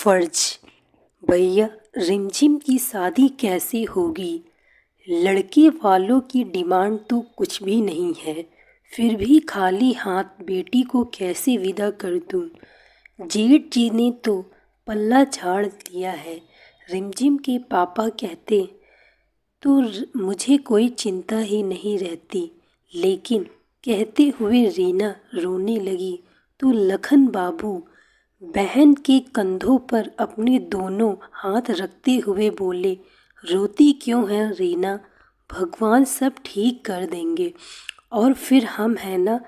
फर्ज। भैया, रिमझिम की शादी कैसे होगी? लड़के वालों की डिमांड तो कुछ भी नहीं है, फिर भी खाली हाथ बेटी को कैसे विदा कर दूं? जेठ जी ने तो पल्ला झाड़ लिया है। रिमझिम के पापा कहते तो मुझे कोई चिंता ही नहीं रहती, लेकिन कहते हुए रीना रोने लगी तो लखन बाबू बहन के कंधों पर अपने दोनों हाथ रखते हुए बोले, रोती क्यों है रीना? भगवान सब ठीक कर देंगे। और फिर हम है ना?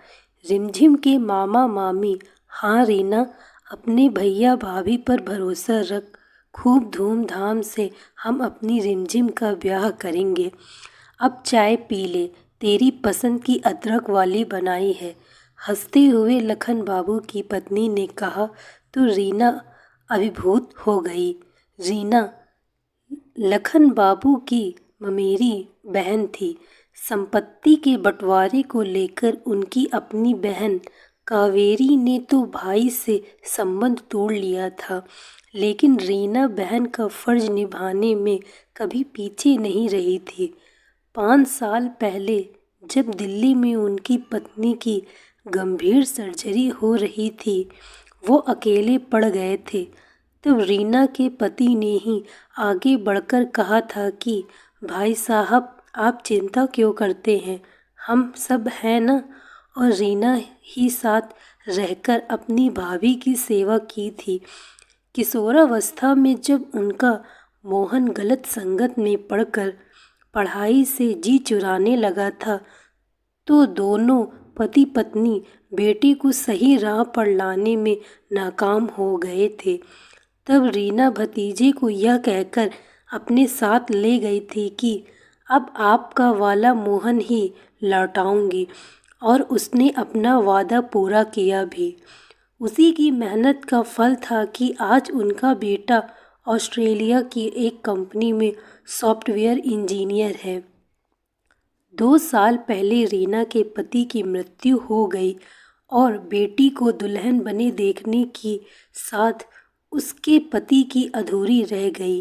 रिमझिम के मामा मामी। हाँ रीना, अपने भैया भाभी पर भरोसा रख, खूब धूमधाम से हम अपनी रिमझिम का ब्याह करेंगे। अब चाय पी ले, तेरी पसंद की अदरक वाली बनाई है। हंसते हुए लखन बाबू की पत्नी ने कहा तो रीना अभिभूत हो गई। रीना लखन बाबू की ममेरी बहन थी। संपत्ति के बंटवारे को लेकर उनकी अपनी बहन कावेरी ने तो भाई से संबंध तोड़ लिया था, लेकिन रीना बहन का फर्ज निभाने में कभी पीछे नहीं रही थी। 5 साल पहले जब दिल्ली में उनकी पत्नी की गंभीर सर्जरी हो रही थी, वो अकेले पड़ गए थे। तब रीना के पति ने ही आगे बढ़कर कहा था कि भाई साहब, आप चिंता क्यों करते हैं, हम सब हैं ना। और रीना ही साथ रहकर अपनी भाभी की सेवा की थी। किशोरावस्था में जब उनका मोहन गलत संगत में पड़कर पढ़ाई से जी चुराने लगा था, तो दोनों पति पत्नी बेटी को सही राह पर लाने में नाकाम हो गए थे। तब रीना भतीजे को यह कहकर अपने साथ ले गई थी कि अब आपका वाला मोहन ही लौटाऊंगी, और उसने अपना वादा पूरा किया भी। उसी की मेहनत का फल था कि आज उनका बेटा ऑस्ट्रेलिया की एक कंपनी में सॉफ्टवेयर इंजीनियर है। 2 साल पहले रीना के पति की मृत्यु हो गई और बेटी को दुल्हन बने देखने की साथ उसके पति की अधूरी रह गई।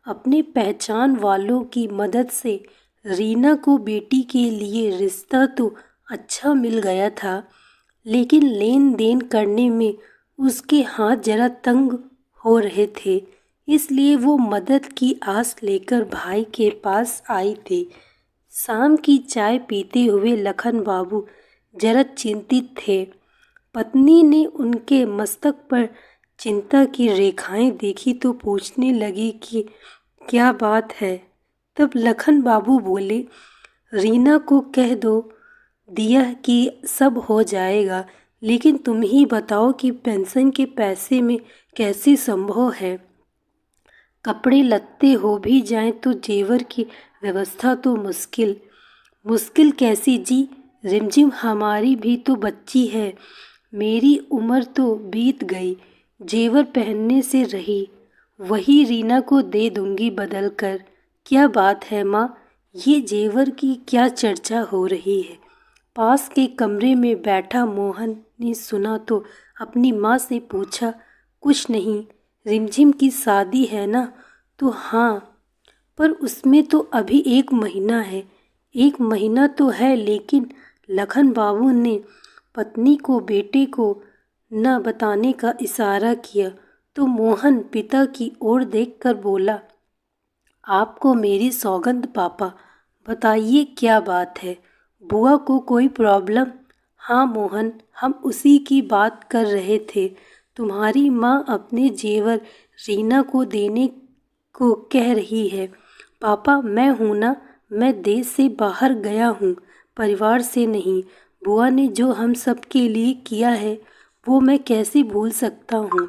अपने पहचान वालों की मदद से रीना को बेटी के लिए रिश्ता तो अच्छा मिल गया था, लेकिन लेन देन करने में उसके हाथ जरा तंग हो रहे थे। इसलिए वो मदद की आस लेकर भाई के पास आई थी। शाम की चाय पीते हुए लखन बाबू जरा चिंतित थे। पत्नी ने उनके मस्तक पर चिंता की रेखाएं देखी तो पूछने लगी कि क्या बात है। तब लखन बाबू बोले, रीना को कह दो दिया कि सब हो जाएगा, लेकिन तुम ही बताओ कि पेंशन के पैसे में कैसे संभव है। कपड़े लत्ते हो भी जाएं तो जेवर की व्यवस्था तो मुश्किल कैसी जी? रिमझिम हमारी भी तो बच्ची है, मेरी उम्र तो बीत गई, जेवर पहनने से रही, वही रीना को दे दूंगी बदल कर। क्या बात है माँ, ये जेवर की क्या चर्चा हो रही है? पास के कमरे में बैठा मोहन ने सुना तो अपनी माँ से पूछा, कुछ नहीं, रिमझिम की शादी है ना? तो हाँ, पर उसमें तो अभी 1 महीना है। 1 महीना तो है, लेकिन लखन बाबू ने पत्नी को बेटे को न बताने का इशारा किया तो मोहन पिता की ओर देखकर बोला, आपको मेरी सौगंध पापा, बताइए क्या बात है? बुआ को कोई प्रॉब्लम? हाँ मोहन, हम उसी की बात कर रहे थे। तुम्हारी माँ अपने जेवर रीना को देने को कह रही है। पापा, मैं हूँ ना, मैं देश से बाहर गया हूँ, परिवार से नहीं। बुआ ने जो हम सब के लिए किया है वो मैं कैसे भूल सकता हूँ।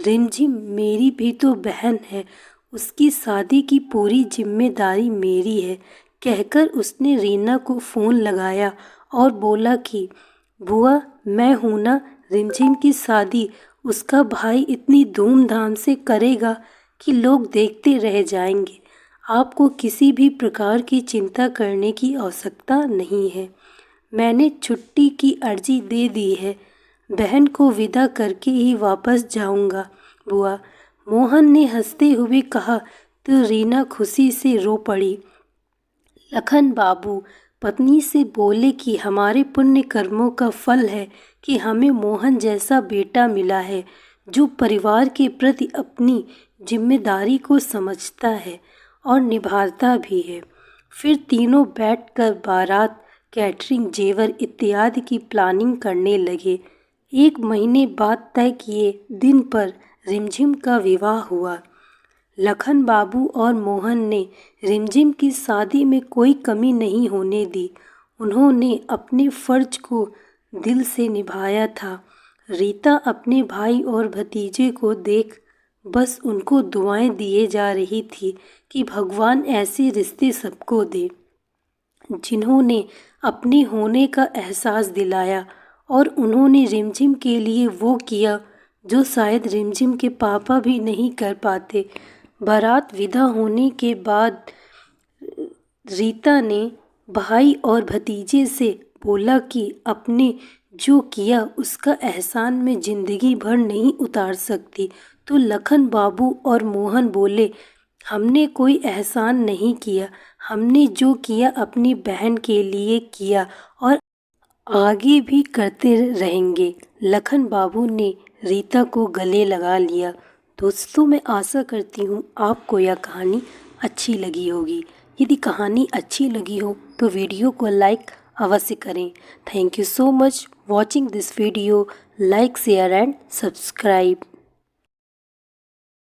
रिमझिम मेरी भी तो बहन है, उसकी शादी की पूरी जिम्मेदारी मेरी है, कहकर उसने रीना को फ़ोन लगाया और बोला कि बुआ, मैं हूँ ना, रिमझिम की शादी उसका भाई इतनी धूमधाम से करेगा कि लोग देखते रह जाएंगे। आपको किसी भी प्रकार की चिंता करने की आवश्यकता नहीं है। मैंने छुट्टी की अर्जी दे दी है, बहन को विदा करके ही वापस जाऊंगा। बुआ, मोहन ने हंसते हुए कहा तो रीना खुशी से रो पड़ी। लखन बाबू पत्नी से बोले कि हमारे पुण्य कर्मों का फल है कि हमें मोहन जैसा बेटा मिला है जो परिवार के प्रति अपनी जिम्मेदारी को समझता है और निभाता भी है। फिर तीनों बैठकर बारात, कैटरिंग, जेवर इत्यादि की प्लानिंग करने लगे। 1 महीने बाद तय किए दिन पर रिमझिम का विवाह हुआ। लखन बाबू और मोहन ने रिमझिम की शादी में कोई कमी नहीं होने दी। उन्होंने अपने फर्ज को दिल से निभाया था। रीता अपने भाई और भतीजे को देख बस उनको दुआएं दिए जा रही थी कि भगवान ऐसे रिश्ते सबको दे जिन्होंने अपने होने का एहसास दिलाया। और उन्होंने रिमझिम के लिए वो किया जो शायद रिमझिम के पापा भी नहीं कर पाते। बारात विदा होने के बाद रीता ने भाई और भतीजे से बोला कि अपने जो किया उसका एहसान मैं ज़िंदगी भर नहीं उतार सकती। तो लखन बाबू और मोहन बोले, हमने कोई एहसान नहीं किया, हमने जो किया अपनी बहन के लिए किया और आगे भी करते रहेंगे। लखन बाबू ने रीता को गले लगा लिया। दोस्तों, मैं आशा करती हूँ आपको यह कहानी अच्छी लगी होगी। यदि कहानी अच्छी लगी हो तो वीडियो को लाइक अवश्य करें। Thank you so much watching this video. Like, share and subscribe.